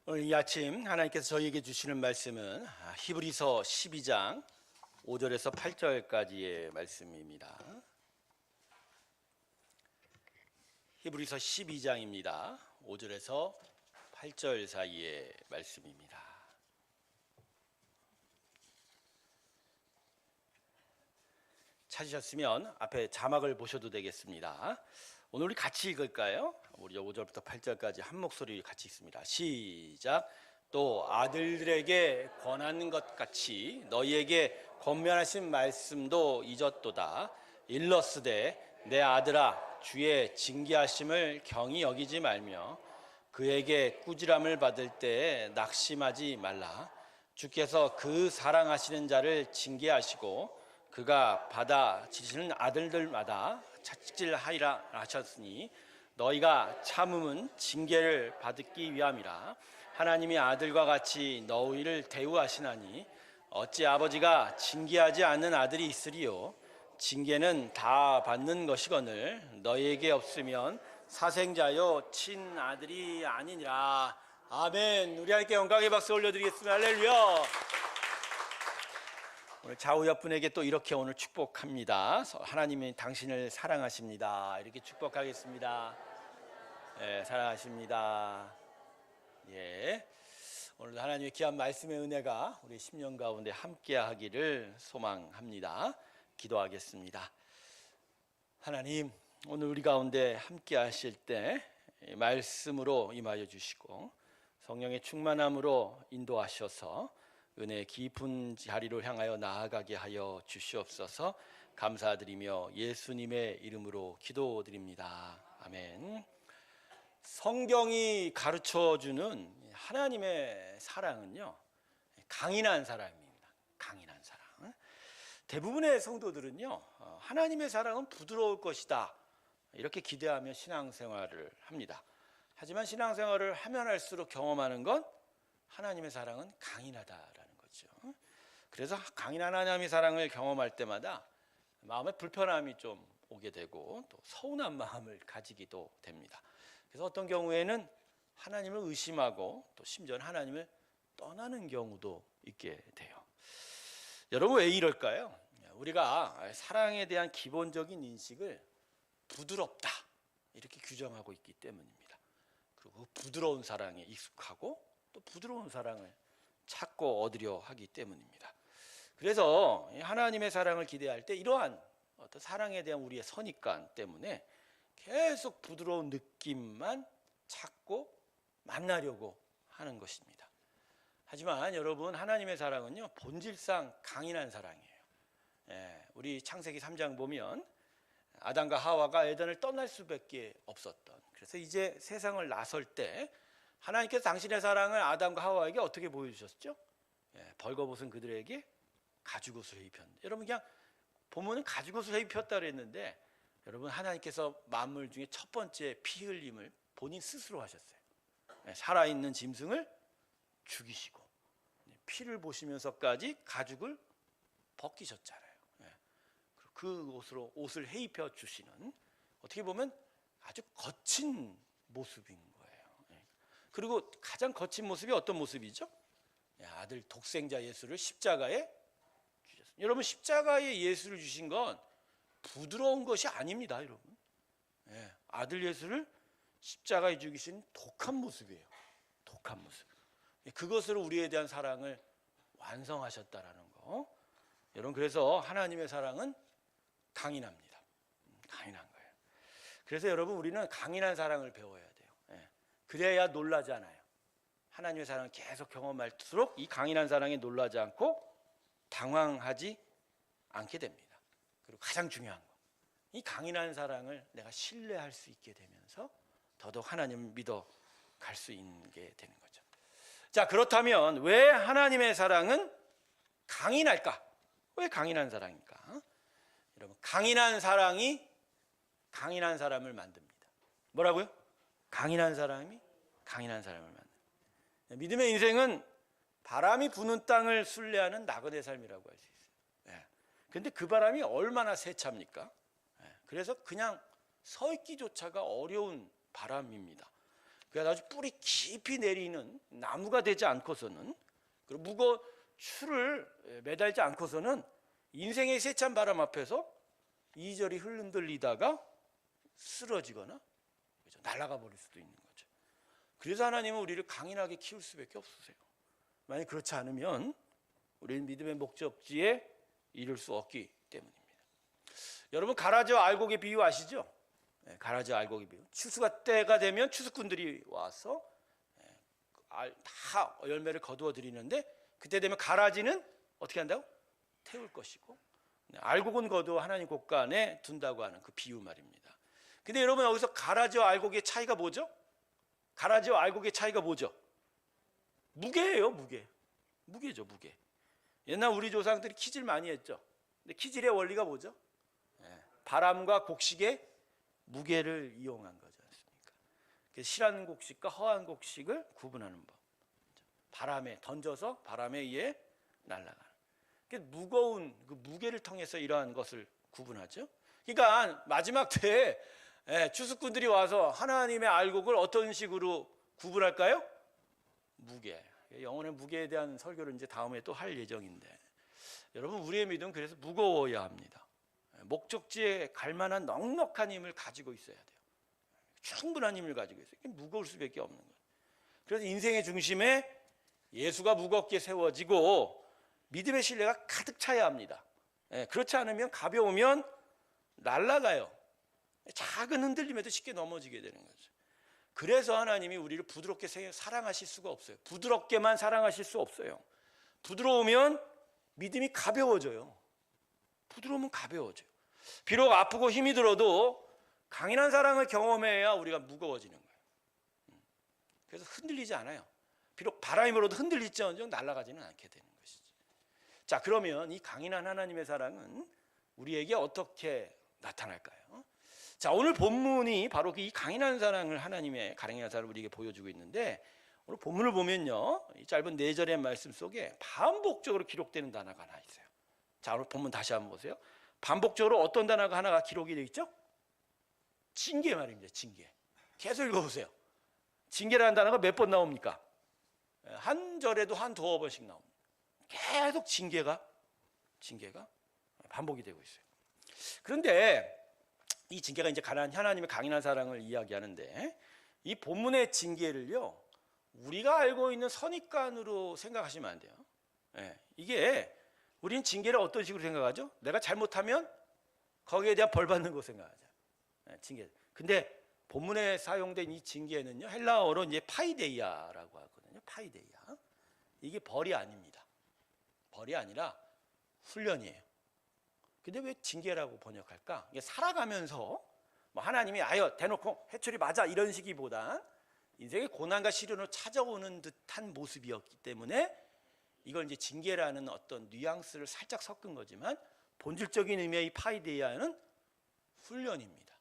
오늘 이 아침 하나님께서 저희에게 주시는 말씀은 히브리서 12장 5절에서 8절까지의 말씀입니다. 히브리서 12장입니다. 5절에서 8절 사이의 말씀입니다. 찾으셨으면 앞에 자막을 보셔도 되겠습니다. 오늘 우리 같이 읽을까요? 우리 5절부터 8절까지 한 목소리 같이 읽습니다. 시작. 또 아들들에게 권하는 것 같이 너희에게 권면하신 말씀도 잊었도다. 일러스되 내 아들아 주의 징계하심을 경히 여기지 말며 그에게 꾸지람을 받을 때에 낙심하지 말라. 주께서 그 사랑하시는 자를 징계하시고 그가 받아지시는 아들들마다 채찍질하리라 하셨으니 너희가 참음은 징계를 받기 위함이라. 하나님이 아들과 같이 너희를 대우하시나니 어찌 아버지가 징계하지 않는 아들이 있으리요. 징계는 다 받는 것이거늘 너희에게 없으면 사생자요 친아들이 아니니라. 아멘. 우리 하나님께 영광의 박수 올려드리겠습니다. 할렐루야. 오늘 좌우 옆분에게 또 이렇게 오늘 축복합니다. 하나님이 당신을 사랑하십니다. 이렇게 축복하겠습니다. 예, 사랑하십니다. 예, 오늘 하나님의 귀한 말씀의 은혜가 우리 10년 가운데 함께하기를 소망합니다. 기도하겠습니다. 하나님, 오늘 우리 가운데 함께하실 때 말씀으로 임하여 주시고 성령의 충만함으로 인도하셔서 은혜의 깊은 자리로 향하여 나아가게 하여 주시옵소서. 감사드리며 예수님의 이름으로 기도드립니다. 아멘. 성경이 가르쳐주는 하나님의 사랑은요, 강인한 사랑입니다. 강인한 사랑. 대부분의 성도들은요, 하나님의 사랑은 부드러울 것이다 이렇게 기대하며 신앙생활을 합니다. 하지만 신앙생활을 하면 할수록 경험하는 건 하나님의 사랑은 강인하다라는 거죠. 그래서 강인한 하나님의 사랑을 경험할 때마다 마음에 불편함이 좀 오게 되고 또 서운한 마음을 가지기도 됩니다. 그래서 어떤 경우에는 하나님을 의심하고 또 심지어는 하나님을 떠나는 경우도 있게 돼요. 여러분, 왜 이럴까요? 우리가 사랑에 대한 기본적인 인식을 부드럽다 이렇게 규정하고 있기 때문입니다. 그리고 부드러운 사랑에 익숙하고 또 부드러운 사랑을 찾고 얻으려 하기 때문입니다. 그래서 하나님의 사랑을 기대할 때 이러한 어떤 사랑에 대한 우리의 선입관 때문에 계속 부드러운 느낌만 찾고 만나려고 하는 것입니다. 하지만 여러분, 하나님의 사랑은요, 본질상 강인한 사랑이에요. 우리 창세기 3장 보면 아담과 하와가 에덴을 떠날 수밖에 없었던, 그래서 이제 세상을 나설 때 하나님께서 당신의 사랑을 아담과 하와에게 어떻게 보여주셨죠? 벌거벗은 그들에게 가죽옷을 입혔는데, 여러분 그냥 보면은 가죽옷을 입혔다 그랬는데, 여러분 하나님께서 만물 중에 첫 번째 피 흘림을 본인 스스로 하셨어요. 살아있는 짐승을 죽이시고 피를 보시면서까지 가죽을 벗기셨잖아요. 그 옷을 해입혀 주시는, 어떻게 보면 아주 거친 모습인 거예요. 그리고 가장 거친 모습이 어떤 모습이죠? 아들 독생자 예수를 십자가에 주셨습니다. 여러분, 십자가에 예수를 주신 건 부드러운 것이 아닙니다, 여러분. 아들 예수를 십자가에 죽이신 독한 모습이에요. 독한 모습. 그것으로 우리에 대한 사랑을 완성하셨다라는 거. 여러분, 그래서 하나님의 사랑은 강인합니다. 강인한 거예요. 그래서 여러분, 우리는 강인한 사랑을 배워야 돼요. 그래야 놀라지 않아요. 하나님의 사랑을 계속 경험할수록 이 강인한 사랑에 놀라지 않고 당황하지 않게 됩니다. 그리고 가장 중요한 거, 이 강인한 사랑을 내가 신뢰할 수 있게 되면서 더더욱 하나님을 믿어 갈 수 있게 되는 거죠. 자, 그렇다면 왜 하나님의 사랑은 강인할까? 왜 강인한 사랑일까? 여러분, 강인한 사랑이 강인한 사람을 만듭니다. 뭐라고요? 강인한 사람이 강인한 사람을 만듭니다. 믿음의 인생은 바람이 부는 땅을 순례하는 나그네 삶이라고 할 수 있어요. 그런데 그 바람이 얼마나 세찹니까? 그래서 그냥 서 있기조차가 어려운 바람입니다. 그래서 아주 뿌리 깊이 내리는 나무가 되지 않고서는, 그리고 추를 매달지 않고서는 인생의 세찬 바람 앞에서 이리저리 흔들리다가 쓰러지거나 날아가 버릴 수도 있는 거죠. 그래서 하나님은 우리를 강인하게 키울 수밖에 없으세요. 만약 그렇지 않으면 우리는 믿음의 목적지에 이룰 수 없기 때문입니다. 여러분, 가라지와 알곡의 비유 아시죠? 가라지와 알곡의 비유. 추수가 때가 되면 추수꾼들이 와서 다 열매를 거두어 드리는데, 그때 되면 가라지는 어떻게 한다고? 태울 것이고, 알곡은 거두어 하나님 곳간에 둔다고 하는 그 비유 말입니다. 근데 여러분, 여기서 가라지와 알곡의 차이가 뭐죠? 가라지와 알곡의 차이가 뭐죠? 무게예요. 무게죠, 무게. 옛날 우리 조상들이 키질 많이 했죠. 근데 키질의 원리가 뭐죠? 바람과 곡식의 무게를 이용한 거지 않습니까? 그래서 실한 곡식과 허한 곡식을 구분하는 법. 바람에 던져서 바람에 의해 날아가는. 무거운 그 무게를 통해서 이러한 것을 구분하죠. 그러니까 마지막 때에 추수꾼들이 와서 하나님의 알곡을 어떤 식으로 구분할까요? 무게. 영혼의 무게에 대한 설교를 이제 다음에 또 할 예정인데, 여러분, 우리의 믿음은 그래서 무거워야 합니다. 목적지에 갈 만한 넉넉한 힘을 가지고 있어야 돼요. 충분한 힘을 가지고 있어요. 무거울 수밖에 없는 거예요. 그래서 인생의 중심에 예수가 무겁게 세워지고 믿음의 신뢰가 가득 차야 합니다. 그렇지 않으면 가벼우면 날아가요. 작은 흔들림에도 쉽게 넘어지게 되는 거죠. 그래서 하나님이 우리를 부드럽게 사랑하실 수가 없어요. 부드럽게만 사랑하실 수 없어요. 부드러우면 믿음이 가벼워져요. 부드러우면 가벼워져요. 비록 아프고 힘이 들어도 강인한 사랑을 경험해야 우리가 무거워지는 거예요. 그래서 흔들리지 않아요. 비록 바람이 불어도 흔들리지언정 날아가지는 않게 되는 것이죠. 자, 그러면 이 강인한 하나님의 사랑은 우리에게 어떻게 나타날까요? 자, 오늘 본문이 바로 이 강인한 사랑을, 하나님의 강인한 사랑을 우리에게 보여주고 있는데, 오늘 본문을 보면요, 이 짧은 4절의 말씀 속에 반복적으로 기록되는 단어가 하나 있어요. 자, 오늘 본문 다시 한번 보세요. 반복적으로 어떤 단어가 하나가 기록이 되어 있죠? 징계 말입니다. 징계. 계속 읽어보세요. 징계라는 단어가 몇 번 나옵니까? 한 절에도 한 두어 번씩 나옵니다. 계속 징계가 반복이 되고 있어요. 그런데 이 징계가 이제 하나님의 강인한 사랑을 이야기하는데, 이 본문의 징계를요, 우리가 알고 있는 선입관으로 생각하시면 안 돼요. 이게 우리는 징계를 어떤 식으로 생각하죠? 내가 잘못하면 거기에 대한 벌 받는 거 생각하죠. 징계. 근데 본문에 사용된 이 징계는요, 헬라어로 이제 파이데이아라고 하거든요. 파이데이아. 이게 벌이 아닙니다. 벌이 아니라 훈련이에요. 근데 왜 징계라고 번역할까? 이게 살아가면서 뭐 하나님이 아여 대놓고 해초리 맞아 이런 식이보다 인생의 고난과 시련으로 찾아오는 듯한 모습이었기 때문에 이걸 이제 징계라는 어떤 뉘앙스를 살짝 섞은 거지만, 본질적인 의미의 이 파이데이아는 훈련입니다.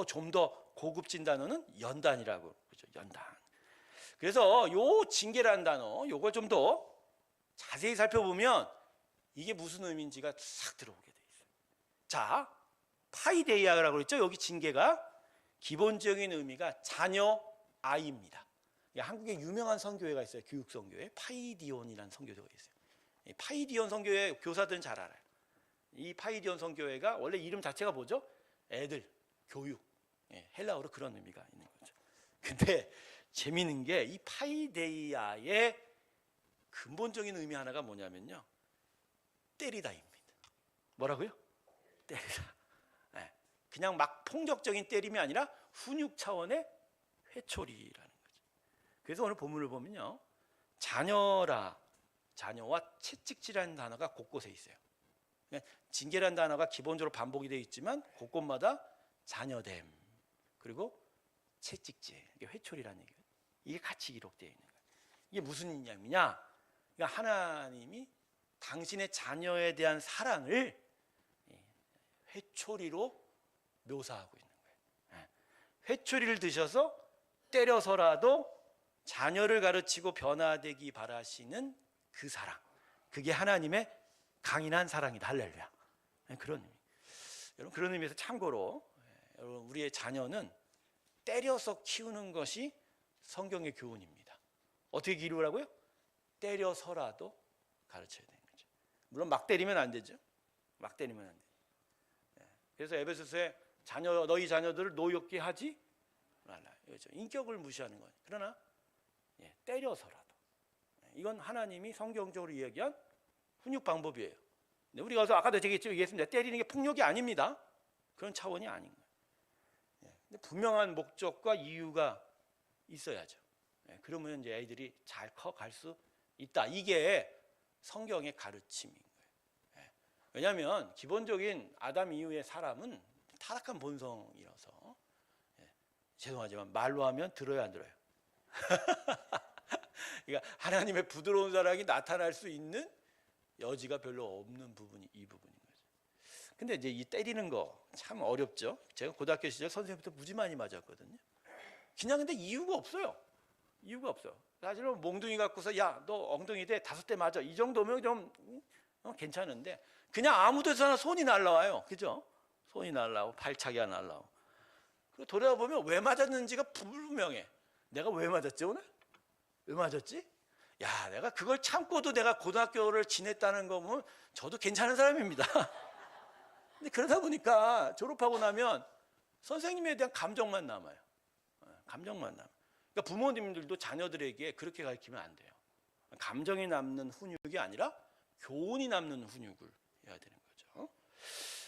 좀 더 고급진 단어는 연단이라고 그러죠. 연단. 그래서 요 징계라는 단어, 요걸 좀 더 자세히 살펴보면 이게 무슨 의미인지가 싹 들어오게 돼 있어요. 자, 파이데이아라고 그랬죠. 여기 징계가 기본적인 의미가 자녀, 아이입니다. 한국에 유명한 선교회가 있어요. 교육 선교회, 파이디온이라는 선교회가 있어요. 파이디온 선교회 교사들은 잘 알아요. 이 파이디온 선교회가 원래 이름 자체가 뭐죠? 애들, 교육. 헬라어로 그런 의미가 있는 거죠. 근데 재미있는 게 이 파이데이아의 근본적인 의미 하나가 뭐냐면요, 때리다입니다. 뭐라고요? 때리다. 그냥 막 폭력적인 때림이 아니라 훈육 차원의 회초리라는 거죠. 그래서 오늘 본문을 보면요, 자녀와 채찍질이라는 단어가 곳곳에 있어요. 징계라는 단어가 기본적으로 반복이 되어 있지만 곳곳마다 자녀됨, 그리고 채찍질, 회초리라는 얘기예요. 이게 같이 기록되어 있는 거예요. 이게 무슨 의미냐? 그러니까 하나님이 당신의 자녀에 대한 사랑을 회초리로 묘사하고 있는 거예요. 회초리를 드셔서 때려서라도 자녀를 가르치고 변화되기 바라시는 그 사랑, 그게 하나님의 강인한 사랑이다. 할렐루야. 그런 의미. 여러분, 그런 의미에서 참고로 여러분, 우리의 자녀는 때려서 키우는 것이 성경의 교훈입니다. 어떻게 기르라고요? 때려서라도 가르쳐야 되는 거죠. 물론 막 때리면 안 되죠. 막 때리면 안 돼요. 그래서 에베소서에 너희 자녀들을 노엽게 하지 말라. 그렇죠. 인격을 무시하는 거예요. 그러나 때려서라도. 이건 하나님이 성경적으로 이야기한 훈육 방법이에요. 우리가 아까도 얘기했습니다. 때리는 게 폭력이 아닙니다. 그런 차원이 아닌 거예요. 근데 분명한 목적과 이유가 있어야죠. 그러면 이제 애들이 잘 커갈 수 있다. 이게 성경의 가르침인 거예요. 왜냐하면 기본적인 아담 이후의 사람은 타락한 본성이라서 죄송하지만 말로 하면 들어야 안 들어요. 그러니까 하나님의 부드러운 사랑이 나타날 수 있는 여지가 별로 없는 부분이 이 부분인 거죠. 근데 이제 이 때리는 거 참 어렵죠. 제가 고등학교 시절 선생님부터 무지 많이 맞았거든요. 그냥 근데 이유가 없어요. 이유가 없어요. 사실은 몽둥이 갖고서 야, 너 엉덩이 대 5대 맞아. 이 정도면 좀 괜찮은데 그냥 아무 데서나 손이 날라와요. 그죠? 손이 날라오고 발차기가 날라오고. 그리고 돌아보면 왜 맞았는지가 불분명해. 내가 왜 맞았지 오늘? 왜 맞았지? 야, 내가 그걸 참고도 내가 고등학교를 지냈다는 거 보면 저도 괜찮은 사람입니다. 근데 그러다 보니까 졸업하고 나면 선생님에 대한 감정만 남아요. 감정만 남아요. 그러니까 부모님들도 자녀들에게 그렇게 가르치면 안 돼요. 감정이 남는 훈육이 아니라 교훈이 남는 훈육을 해야 되는 거죠.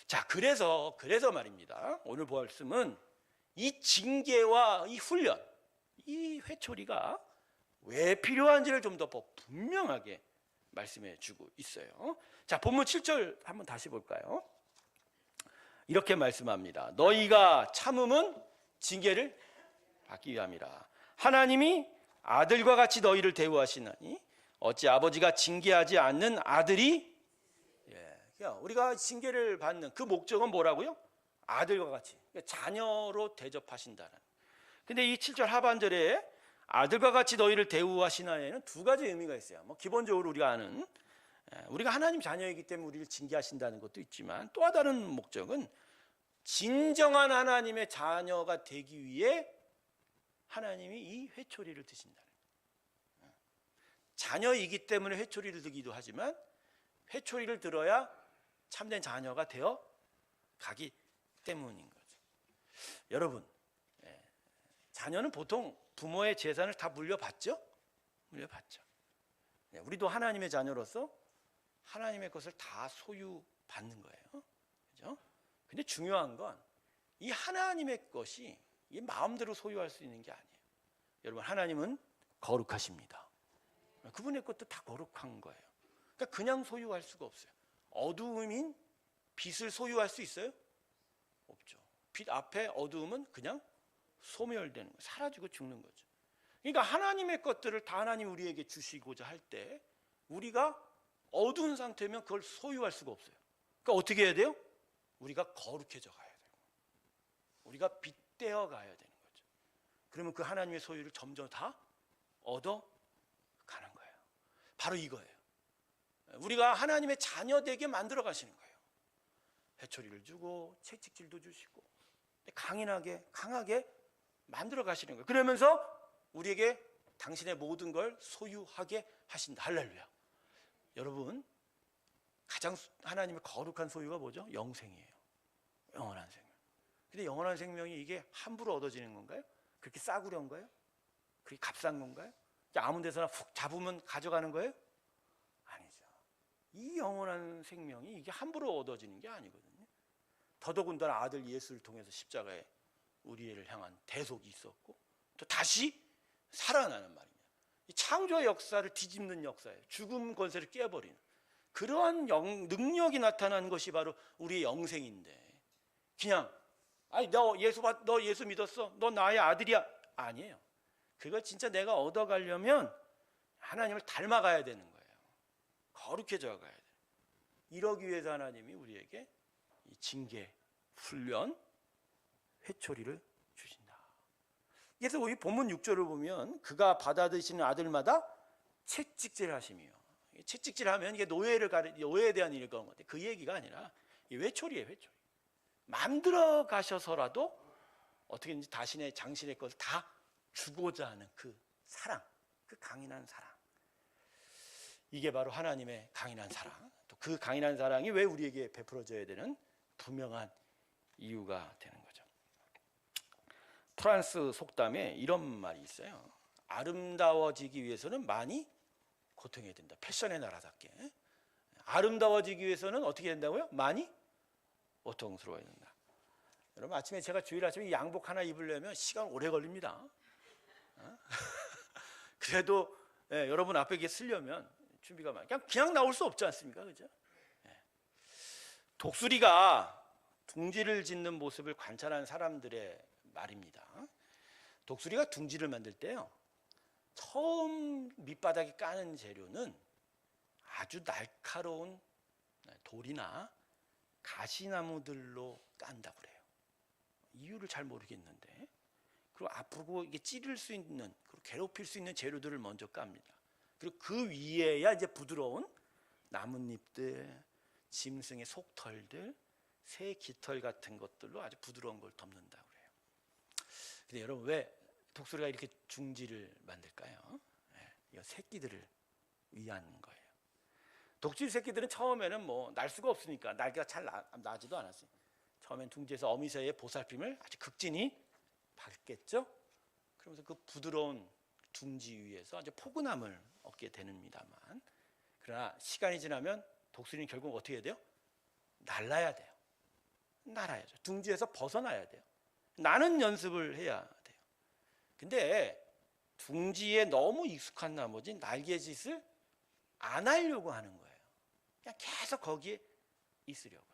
자, 그래서 말입니다. 오늘 볼 말씀은 이 징계와 이 훈련, 이 회초리가 왜 필요한지를 좀 더 분명하게 말씀해 주고 있어요. 자, 본문 7절 한번 다시 볼까요? 이렇게 말씀합니다. 너희가 참음은 징계를 받기 위함이라. 하나님이 아들과 같이 너희를 대우하시나니 어찌 아버지가 징계하지 않는 아들이 우리가 징계를 받는 그 목적은 뭐라고요? 아들과 같이 자녀로 대접하신다는. 근데 이 7절 하반절에 아들과 같이 너희를 대우하시나에는 두 가지 의미가 있어요. 기본적으로 우리가 아는 우리가 하나님 자녀이기 때문에 우리를 징계하신다는 것도 있지만 또 다른 목적은 진정한 하나님의 자녀가 되기 위해 하나님이 이 회초리를 드신다는 거예요. 자녀이기 때문에 회초리를 들기도 하지만 회초리를 들어야 참된 자녀가 되어 가기 때문인 거죠. 여러분, 자녀는 보통 부모의 재산을 다 물려받죠? 물려받죠. 우리도 하나님의 자녀로서 하나님의 것을 다 소유받는 거예요. 그죠? 근데 중요한 건 이 하나님의 것이 이 마음대로 소유할 수 있는 게 아니에요. 여러분, 하나님은 거룩하십니다. 그분의 것도 다 거룩한 거예요. 그러니까 그냥 소유할 수가 없어요. 어두움인 빛을 소유할 수 있어요? 없죠. 빛 앞에 어두움은 그냥 소멸되는 거예요. 사라지고 죽는 거죠. 그러니까 하나님의 것들을 다 하나님 우리에게 주시고자 할 때 우리가 어두운 상태면 그걸 소유할 수가 없어요. 그러니까 어떻게 해야 돼요? 우리가 거룩해져 가야 돼요. 우리가 빛되어 가야 되는 거죠. 그러면 그 하나님의 소유를 점점 다 얻어 가는 거예요. 바로 이거예요. 우리가 하나님의 자녀 되게 만들어 가시는 거예요. 회초리를 주고 채찍질도 주시고 강하게 만들어 가시는 거예요. 그러면서 우리에게 당신의 모든 걸 소유하게 하신다. 할렐루야. 여러분, 가장 하나님의 거룩한 소유가 뭐죠? 영생이에요. 영원한 생명. 근데 영원한 생명이 이게 함부로 얻어지는 건가요? 그렇게 싸구려인 거예요? 그게 값싼 건가요? 아무 데서나 훅 잡으면 가져가는 거예요? 아니죠. 이 영원한 생명이 이게 함부로 얻어지는 게 아니거든요. 더더군다나 아들 예수를 통해서 십자가에 우리를 향한 대속이 있었고 또 다시 살아나는 말입니다. 이 창조 역사를 뒤집는 역사예요. 죽음 권세를 깨버리는 그러한 능력이 나타난 것이 바로 우리의 영생인데 그냥 아니 너 예수 믿었어? 너 나의 아들이야? 아니에요. 그걸 진짜 내가 얻어가려면 하나님을 닮아가야 되는 거예요. 거룩해져 가야 돼요. 이러기 위해서 하나님이 우리에게 이 징계, 훈련, 회초리를 주신다. 그래서 우리 본문 6절을 보면 그가 받아드시는 아들마다 채찍질 하시며 채찍질 하면 이게 노예에 대한 일일 것 같아요. 그 얘기가 아니라 이 회초리예요. 회초리. 만들어 가셔서라도 어떻게든지 당신의 것을 다 주고자 하는 그 사랑, 그 강인한 사랑. 이게 바로 하나님의 강인한 사랑. 또 그 강인한 사랑이 왜 우리에게 베풀어져야 되는 분명한 이유가 되는 거죠. 프랑스 속담에 이런 말이 있어요. 아름다워지기 위해서는 많이 고통해야 된다. 패션의 나라답게. 아름다워지기 위해서는 어떻게 된다고요? 많이 고통스러워야 된다. 여러분, 아침에 제가 주일 아침에 양복 하나 입으려면 시간 오래 걸립니다. 그래도 여러분 앞에 이게 쓰려면 준비가 많이 그냥 나올 수 없지 않습니까? 그죠? 독수리가 둥지를 짓는 모습을 관찰한 사람들의 말입니다. 독수리가 둥지를 만들 때요, 처음 밑바닥에 까는 재료는 아주 날카로운 돌이나 가시나무들로 깐다고 그래요. 이유를 잘 모르겠는데, 그리고 아프고 이게 찌를 수 있는, 그리고 괴롭힐 수 있는 재료들을 먼저 깝니다. 그리고 그 위에야 이제 부드러운 나뭇잎들, 짐승의 속털들, 새 깃털 같은 것들로 아주 부드러운 걸 덮는다고 그래요. 근데 여러분, 왜 독수리가 이렇게 둥지를 만들까요? 이 새끼들을 위한 거예요. 독수리 새끼들은 처음에는 뭐 날 수가 없으니까 날개가 잘 나지도 않았어요. 처음엔 둥지에서 어미새의 보살핌을 아주 극진히 받겠죠. 그러면서 그 부드러운 둥지 위에서 아주 포근함을 얻게 되는입니다만, 그러나 시간이 지나면 독수리는 결국 어떻게 해야 돼요? 날아야 돼요. 날아야죠. 둥지에서 벗어나야 돼요. 나는 연습을 해야 돼요. 근데 둥지에 너무 익숙한 나머지 날개짓을 안 하려고 하는 거예요. 그냥 계속 거기에 있으려고.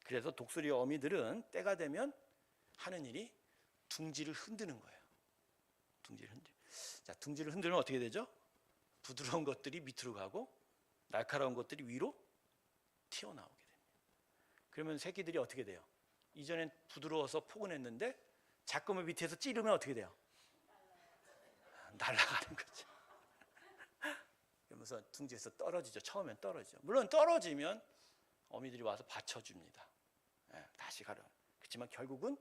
그래서 독수리 어미들은 때가 되면 하는 일이 둥지를 흔드는 거예요. 둥지를 흔들. 자, 둥지를 흔들면 어떻게 되죠? 부드러운 것들이 밑으로 가고 날카로운 것들이 위로 튀어나오게 됩니다. 그러면 새끼들이 어떻게 돼요? 이전엔 부드러워서 포근했는데 자꾸만 밑에서 찌르면 어떻게 돼요? 날아가는 거죠. 그러면서 둥지에서 떨어지죠. 처음엔 떨어지죠. 물론 떨어지면 어미들이 와서 받쳐줍니다. 다시 가라. 그렇지만 결국은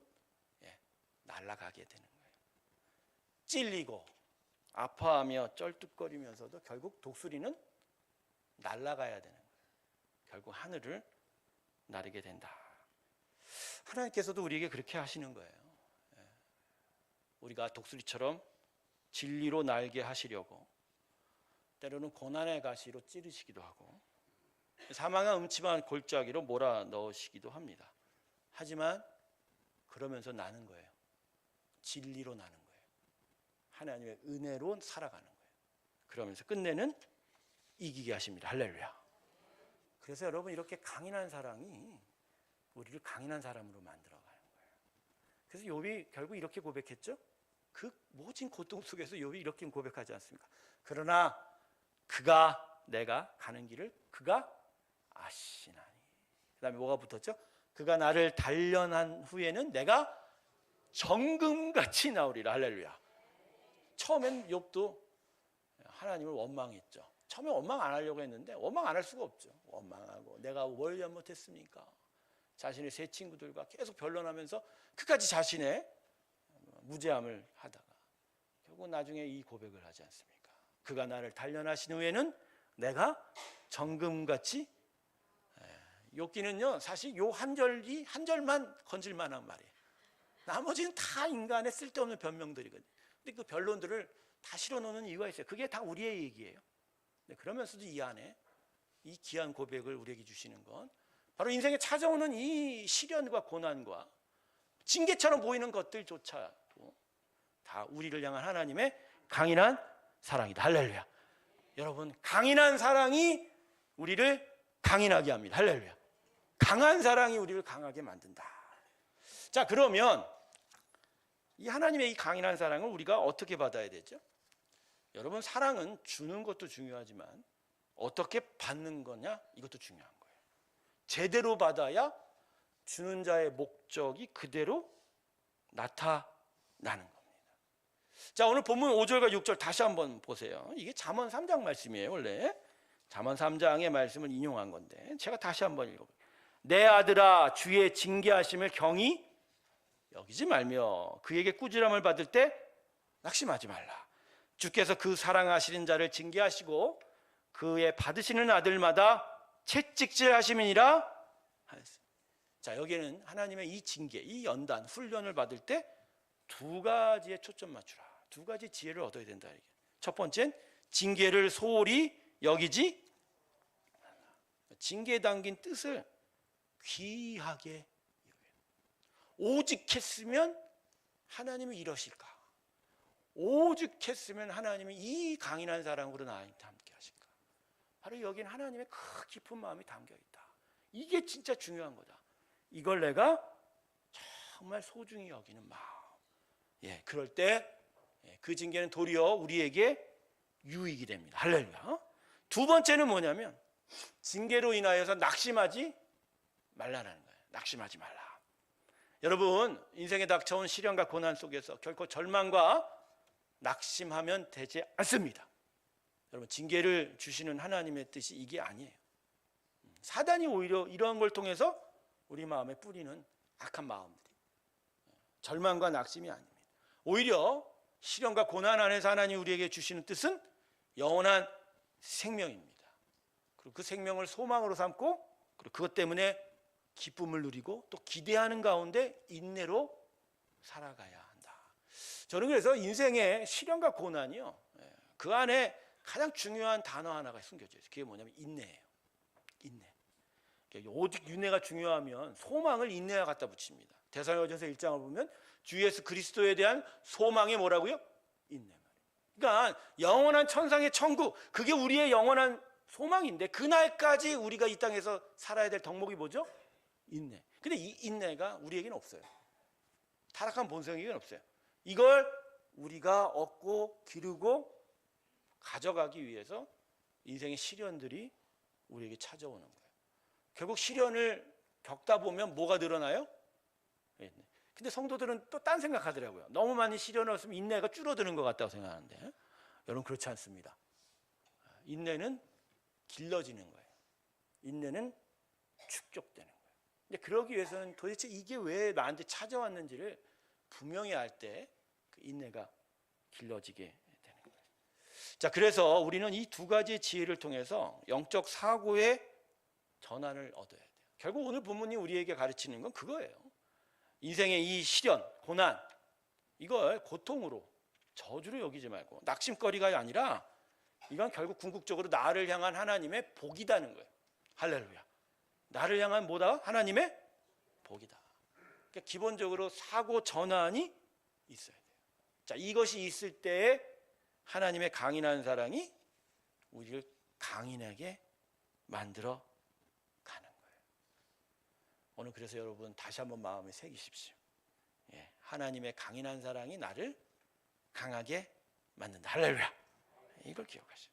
날아가게 되는 거예요. 찔리고 아파하며 쩔뚝거리면서도 결국 독수리는 날아가야 되는 거예요. 결국 하늘을 나르게 된다. 하나님께서도 우리에게 그렇게 하시는 거예요. 우리가 독수리처럼 진리로 날게 하시려고 때로는 고난의 가시로 찌르시기도 하고 사망의 음침한 골짜기로 몰아넣으시기도 합니다. 하지만 그러면서 나는 거예요. 진리로 나는 거예요. 하나님의 은혜로 살아가는 거예요. 그러면서 끝내는 이기게 하십니다. 할렐루야. 그래서 여러분, 이렇게 강인한 사랑이 우리를 강인한 사람으로 만들어가는 거예요. 그래서 욥이 결국 이렇게 고백했죠. 그 모진 고통 속에서 욥이 이렇게 고백하지 않습니까? 그러나 그가 내가 가는 길을 그가 아시나니. 그 다음에 뭐가 붙었죠? 그가 나를 단련한 후에는 내가 정금같이 나오리라. 할렐루야. 처음엔 욥도 하나님을 원망했죠. 처음에 원망 안 하려고 했는데 원망 안 할 수가 없죠. 원망하고 내가 뭘 잘못했습니까? 자신의 세 친구들과 계속 변론하면서 끝까지 자신의 무죄함을 하다가 결국 나중에 이 고백을 하지 않습니까? 그가 나를 단련하신 후에는 내가 정금같이. 욥기는요 사실 요 한 절만 건질만한 말이에요. 나머지는 다 인간의 쓸데없는 변명들이거든요. 근데 그 변론들을 다 실어놓는 이유가 있어요. 그게 다 우리의 얘기예요. 그러면서도 이 안에 이 귀한 고백을 우리에게 주시는 건 바로 인생에 찾아오는 이 시련과 고난과 징계처럼 보이는 것들조차도 다 우리를 향한 하나님의 강인한 사랑이다. 할렐루야. 여러분, 강인한 사랑이 우리를 강인하게 합니다. 할렐루야. 강한 사랑이 우리를 강하게 만든다. 자, 그러면 이 하나님의 이 강인한 사랑을 우리가 어떻게 받아야 되죠? 여러분, 사랑은 주는 것도 중요하지만 어떻게 받는 거냐, 이것도 중요한 거예요. 제대로 받아야 주는 자의 목적이 그대로 나타나는 겁니다. 자, 오늘 본문 5절과 6절 다시 한번 보세요. 이게 잠언 3장 말씀이에요. 원래 잠언 3장의 말씀을 인용한 건데 제가 다시 한번 읽어볼게요. 내 아들아, 주의 징계하심을 경히 여기지 말며 그에게 꾸지람을 받을 때 낙심하지 말라. 주께서 그 사랑하시는 자를 징계하시고 그의 받으시는 아들마다 채찍질하심이니라 하였습니다. 자, 여기는 하나님의 이 징계, 이 연단, 훈련을 받을 때 두 가지에 초점 맞추라. 두 가지 지혜를 얻어야 된다. 첫 번째는 징계를 소홀히 여기지, 징계에 담긴 뜻을 귀하게 오직 했으면 하나님이 이러실까? 오직 했으면 하나님이 이 강인한 사랑으로 나한테 함께 하실까? 바로 여기는 하나님의 그 깊은 마음이 담겨 있다. 이게 진짜 중요한 거다. 이걸 내가 정말 소중히 여기는 마음. 그럴 때 그 징계는 도리어 우리에게 유익이 됩니다. 할렐루야. 두 번째는 뭐냐면 징계로 인하여서 낙심하지 말라는 거예요. 낙심하지 말라. 여러분, 인생에 닥쳐온 시련과 고난 속에서 결코 절망과 낙심하면 되지 않습니다. 여러분, 징계를 주시는 하나님의 뜻이 이게 아니에요. 사단이 오히려 이러한 걸 통해서 우리 마음에 뿌리는 악한 마음들이 절망과 낙심이 아닙니다. 오히려 시련과 고난 안에서 하나님 우리에게 주시는 뜻은 영원한 생명입니다. 그리고 그 생명을 소망으로 삼고 그리고 그것 때문에 기쁨을 누리고 또 기대하는 가운데 인내로 살아가야 한다. 저는 그래서 인생의 시련과 고난이요, 그 안에 가장 중요한 단어 하나가 숨겨져 있어요. 그게 뭐냐면 인내예요. 인내. 오직 인내가 중요하면 소망을 인내와 갖다 붙입니다. 데살로니가전서 1장을 보면 주 예수 그리스도에 대한 소망이 뭐라고요? 인내. 그러니까 영원한 천상의 천국, 그게 우리의 영원한 소망인데 그날까지 우리가 이 땅에서 살아야 될 덕목이 뭐죠? 인내. 근데 이 인내가 우리에게는 없어요. 타락한 본성에게는 없어요. 이걸 우리가 얻고 기르고 가져가기 위해서 인생의 시련들이 우리에게 찾아오는 거예요. 결국 시련을 겪다 보면 뭐가 늘어나요? 근데 성도들은 또 딴 생각하더라고요. 너무 많이 시련을 얻으면 인내가 줄어드는 것 같다고 생각하는데 여러분, 그렇지 않습니다. 인내는 길러지는 거예요. 인내는 축적되는 거예요. 근데 그러기 위해서는 도대체 이게 왜 나한테 찾아왔는지를 분명히 알 때 그 인내가 길러지게 되는 거예요. 자, 그래서 우리는 이 두 가지의 지혜를 통해서 영적 사고의 전환을 얻어야 돼요. 결국 오늘 본문이 우리에게 가르치는 건 그거예요. 인생의 이 시련, 고난, 이걸 고통으로, 저주로 여기지 말고 낙심거리가 아니라 이건 결국 궁극적으로 나를 향한 하나님의 복이다는 거예요. 할렐루야. 나를 향한 뭐다? 하나님의 복이다. 그러니까 기본적으로 사고 전환이 있어야 돼요. 자, 이것이 있을 때에 하나님의 강인한 사랑이 우리를 강인하게 만들어 가는 거예요. 오늘 그래서 여러분 다시 한번 마음에 새기십시오. 하나님의 강인한 사랑이 나를 강하게 만든다. 할렐루야. 이걸 기억하시오.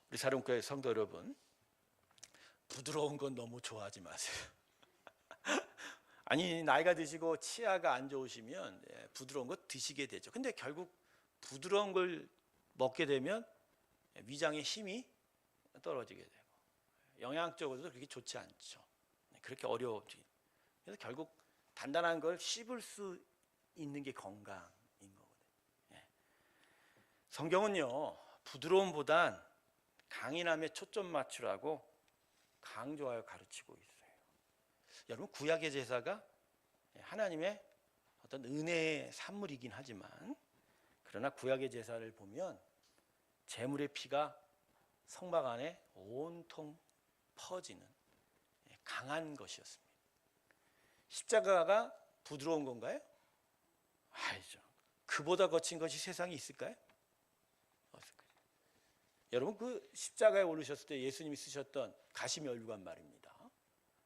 우리 사랑교회 성도 여러분, 부드러운 건 너무 좋아하지 마세요. 아니, 나이가 드시고 치아가 안 좋으시면 부드러운 거 드시게 되죠. 근데 결국 부드러운 걸 먹게 되면 위장의 힘이 떨어지게 되고 영양적으로도 그렇게 좋지 않죠. 그렇게 어려워지죠. 그래서 결국 단단한 걸 씹을 수 있는 게 건강인 거거든요. 성경은요, 부드러움보단 강인함에 초점 맞추라고 강조하여 가르치고 있어요. 여러분, 구약의 제사가 하나님의 어떤 은혜의 산물이긴 하지만 그러나 구약의 제사를 보면 제물의 피가 성막 안에 온통 퍼지는 강한 것이었습니다. 십자가가 부드러운 건가요? 아니죠. 그보다 거친 것이 세상에 있을까요? 없을까요? 여러분, 그 십자가에 오르셨을 때 예수님이 쓰셨던 가시면류관 말입니다.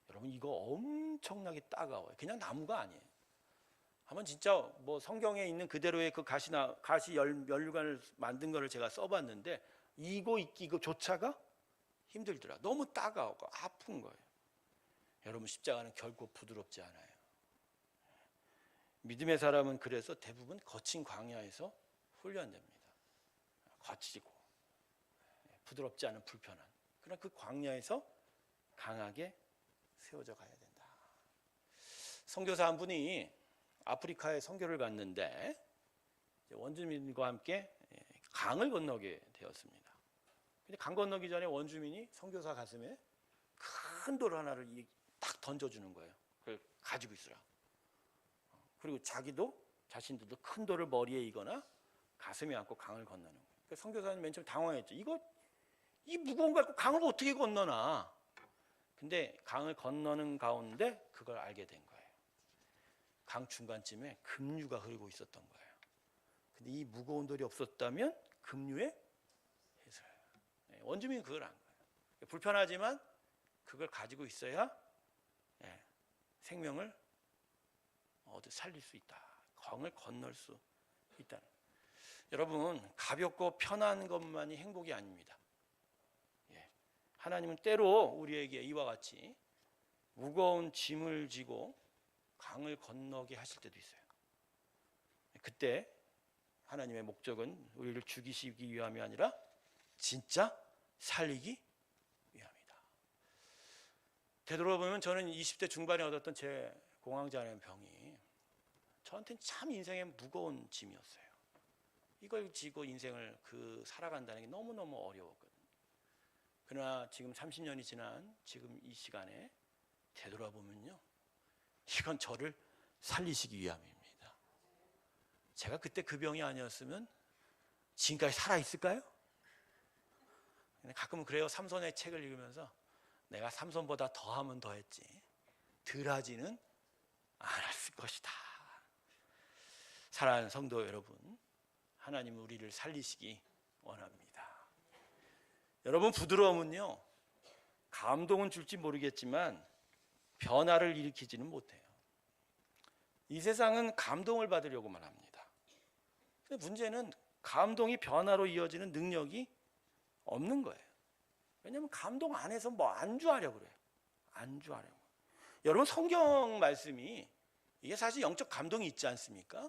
여러분, 이거 엄청나게 따가워요. 그냥 나무가 아니에요. 한번 진짜 뭐 성경에 있는 그대로의 그 가시 면류관을 만든 거를 제가 써봤는데 이거 익기고조차가 힘들더라. 너무 따가우고 아픈 거예요. 여러분, 십자가는 결코 부드럽지 않아요. 믿음의 사람은 그래서 대부분 거친 광야에서 훈련됩니다. 거치고 부드럽지 않은 불편한, 그러나 그 광야에서 강하게 세워져 가야 된다. 선교사 한 분이 아프리카에 선교를 갔는데 원주민과 함께 강을 건너게 되었습니다. 근데 강 건너기 전에 원주민이 선교사 가슴에 큰 돌 하나를 딱 던져주는 거예요. 그걸 가지고 있으라. 그리고 자신들도 큰 돌을 머리에 이거나 가슴에 안고 강을 건너는 거예요. 그래서 선교사는 맨 처음 당황했죠. 이 무거운 거 갖고 강을 어떻게 건너나. 근데 강을 건너는 가운데 그걸 알게 된 거예요. 강 중간쯤에 급류가 흐르고 있었던 거예요. 근데 이 무거운 돌이 없었다면 급류에 해서 원주민은 그걸 안 거예요. 불편하지만 그걸 가지고 있어야 생명을 살릴 수 있다. 강을 건널 수 있다. 여러분, 가볍고 편한 것만이 행복이 아닙니다. 하나님은 때로 우리에게 이와 같이 무거운 짐을 지고 강을 건너게 하실 때도 있어요. 그때 하나님의 목적은 우리를 죽이시기 위함이 아니라 진짜 살리기 위함이다. 되돌아보면 저는 20대 중반에 얻었던 제 공황장애 병이 저한테는 참 인생의 무거운 짐이었어요. 이걸 지고 인생을 살아간다는 게 너무너무 어려웠거든요. 그러나 지금 30년이 지난 지금 이 시간에 되돌아보면요, 이건 저를 살리시기 위함입니다. 제가 그때 그 병이 아니었으면 지금까지 살아있을까요? 가끔은 그래요. 삼손의 책을 읽으면서 내가 삼손보다 더하면 더했지 덜하지는 않았을 것이다. 사랑하는 성도 여러분, 하나님은 우리를 살리시기 원합니다. 여러분, 부드러움은요, 감동은 줄지 모르겠지만 변화를 일으키지는 못해요. 이 세상은 감동을 받으려고만 합니다. 근데 문제는 감동이 변화로 이어지는 능력이 없는 거예요. 왜냐하면 감동 안에서 안주하려고 그래요. 안주하려고. 여러분, 성경 말씀이 이게 사실 영적 감동이 있지 않습니까?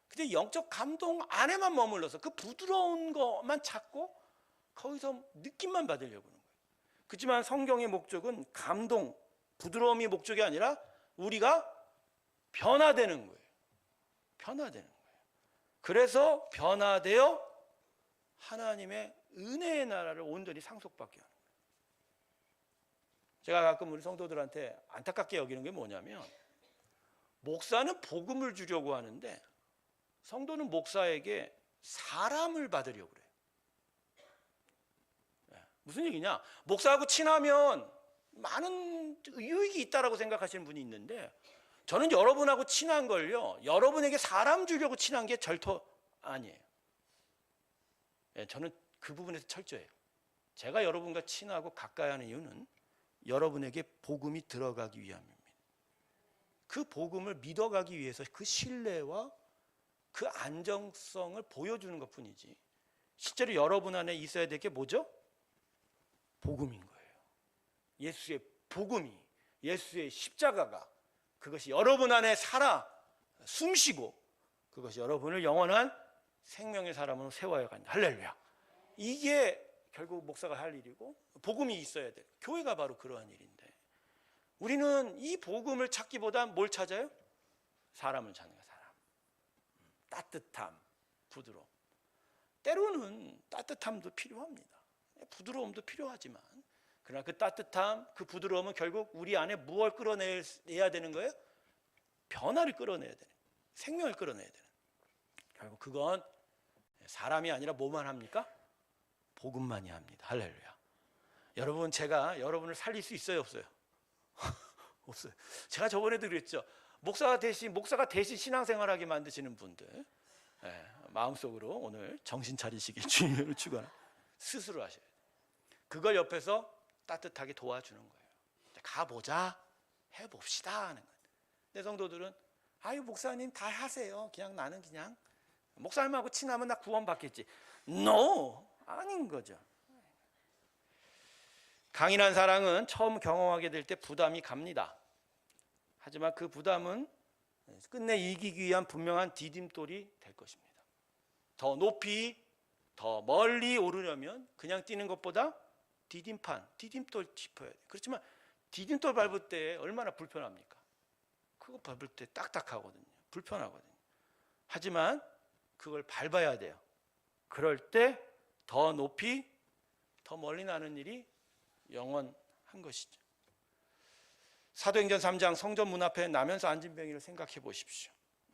근데 영적 감동 안에만 머물러서 그 부드러운 것만 찾고 거기서 느낌만 받으려고 하는 거예요. 그렇지만 성경의 목적은 감동, 부드러움이 목적이 아니라 우리가 변화되는 거예요. 변화되는 거예요. 그래서 변화되어 하나님의 은혜의 나라를 온전히 상속받게 하는 거예요. 제가 가끔 우리 성도들한테 안타깝게 여기는 게 뭐냐면, 목사는 복음을 주려고 하는데 성도는 목사에게 사람을 받으려고 그래요. 무슨 얘기냐? 목사하고 친하면 많은 유익이 있다라고 생각하시는 분이 있는데, 저는 여러분하고 친한 걸요, 여러분에게 사람 주려고 친한 게 절대 아니에요. 저는 그 부분에서 철저해요. 제가 여러분과 친하고 가까이 하는 이유는 여러분에게 복음이 들어가기 위함입니다. 그 복음을 믿어가기 위해서 그 신뢰와 그 안정성을 보여주는 것 뿐이지, 실제로 여러분 안에 있어야 될 게 뭐죠? 복음인 거예요. 예수의 복음이, 예수의 십자가가, 그것이 여러분 안에 살아 숨쉬고 그것이 여러분을 영원한 생명의 사람으로 세워야 간다. 할렐루야. 이게 결국 목사가 할 일이고 복음이 있어야 돼. 교회가 바로 그러한 일인데, 우리는 이 복음을 찾기보다 뭘 찾아요? 사람을 찾는 거야. 사람. 따뜻함, 부드러움. 때로는 따뜻함도 필요합니다. 부드러움도 필요하지만, 그러나 그 따뜻함, 그 부드러움은 결국 우리 안에 무엇을 끌어내야 되는 거예요? 변화를 끌어내야 되는, 생명을 끌어내야 되는. 결국 그건 사람이 아니라 뭐만 합니까? 복음만이 합니다. 할렐루야. 여러분, 제가 여러분을 살릴 수 있어요, 없어요? 없어요. 제가 저번에도 그랬죠. 목사가 대신 신앙생활하게 만드시는 분들, 마음속으로 오늘 정신 차리시길 주님을 축원합니다. 스스로 하셔야 돼요. 그걸 옆에서 따뜻하게 도와주는 거예요. 가보자, 해봅시다 하는 거예요. 내 성도들은 아유, 목사님 다 하세요. 나는 그냥 목사님하고 친하면 나 구원받겠지. No, 아닌 거죠. 강인한 사랑은 처음 경험하게 될 때 부담이 갑니다. 하지만 그 부담은 끝내 이기기 위한 분명한 디딤돌이 될 것입니다. 더 높이, 더 멀리 오르려면 그냥 뛰는 것보다 디딤돌 짚어야 돼요. 그렇지만 디딤돌 밟을 때 얼마나 불편합니까? 그거 밟을 때 딱딱하거든요. 불편하거든요. 하지만 그걸 밟아야 돼요. 그럴 때 더 높이 더 멀리 나는 일이 영원한 것이죠. 사도행전 3장 성전 문 앞에 나면서 앉은 병이를 생각해 보십시오.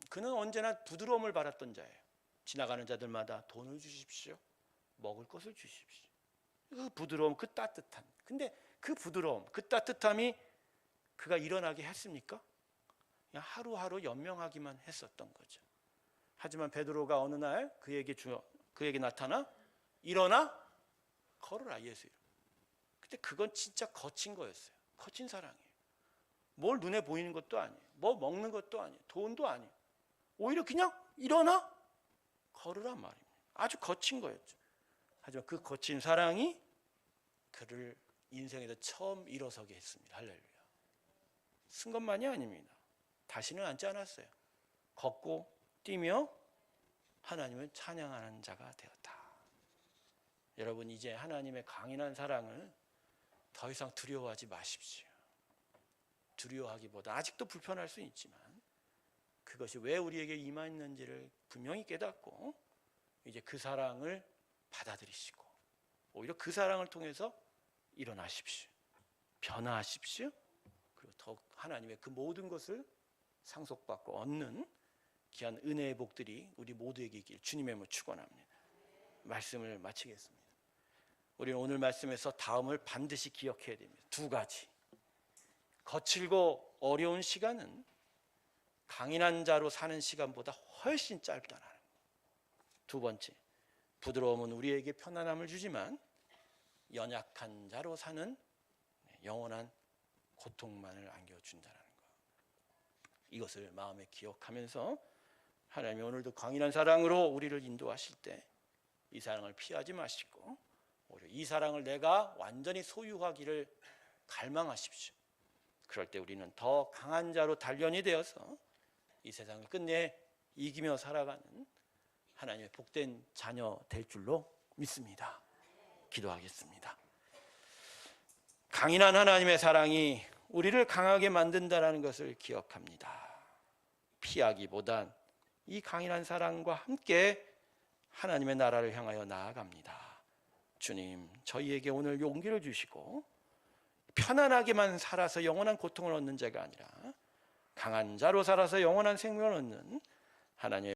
그는 언제나 부드러움을 바랐던 자예요. 지나가는 자들마다 돈을 주십시오. 먹을 것을 주십시오. 그 부드러움, 그 따뜻함. 근데 그 부드러움, 그 따뜻함이 그가 일어나게 했습니까? 그냥 하루하루 연명하기만 했었던 거죠. 하지만 베드로가 어느 날 그에게 나타나 일어나 걸어라 예수 이름. 근데 그건 진짜 거친 거였어요. 거친 사랑이에요. 뭘 눈에 보이는 것도 아니에요. 뭐 먹는 것도 아니에요. 돈도 아니에요. 오히려 그냥 일어나 걸으란 말입니다. 아주 거친 거였죠. 하지만 그 거친 사랑이 그를 인생에서 처음 일어서게 했습니다. 할렐루야. 쓴 것만이 아닙니다. 다시는 앉지 않았어요. 걷고 뛰며 하나님을 찬양하는 자가 되었다. 여러분, 이제 하나님의 강인한 사랑을 더 이상 두려워하지 마십시오. 두려워하기보다 아직도 불편할 수 있지만 그것이 왜 우리에게 임하였는지를 분명히 깨닫고 이제 그 사랑을 받아들이시고 오히려 그 사랑을 통해서 일어나십시오. 변화하십시오. 그리고 더욱 하나님의 그 모든 것을 상속받고 얻는 귀한 은혜의 복들이 우리 모두에게 있길 주님의 이름으로 축원합니다. 말씀을 마치겠습니다. 우리는 오늘 말씀에서 다음을 반드시 기억해야 됩니다. 두 가지. 거칠고 어려운 시간은 강인한 자로 사는 시간보다 훨씬 짧다는 것. 두 번째, 부드러움은 우리에게 편안함을 주지만 연약한 자로 사는 영원한 고통만을 안겨준다는 것. 이것을 마음에 기억하면서 하나님이 오늘도 강인한 사랑으로 우리를 인도하실 때 이 사랑을 피하지 마시고 오히려 이 사랑을 내가 완전히 소유하기를 갈망하십시오. 그럴 때 우리는 더 강한 자로 단련이 되어서 이 세상을 끝내 이기며 살아가는 하나님의 복된 자녀 될 줄로 믿습니다. 기도하겠습니다. 강인한 하나님의 사랑이 우리를 강하게 만든다는 것을 기억합니다. 피하기보단 이 강인한 사랑과 함께 하나님의 나라를 향하여 나아갑니다. 주님, 저희에게 오늘 용기를 주시고 편안하게만 살아서 영원한 고통을 얻는 자가 아니라 강한 자로 살아서 영원한 생명을 얻는 하나님의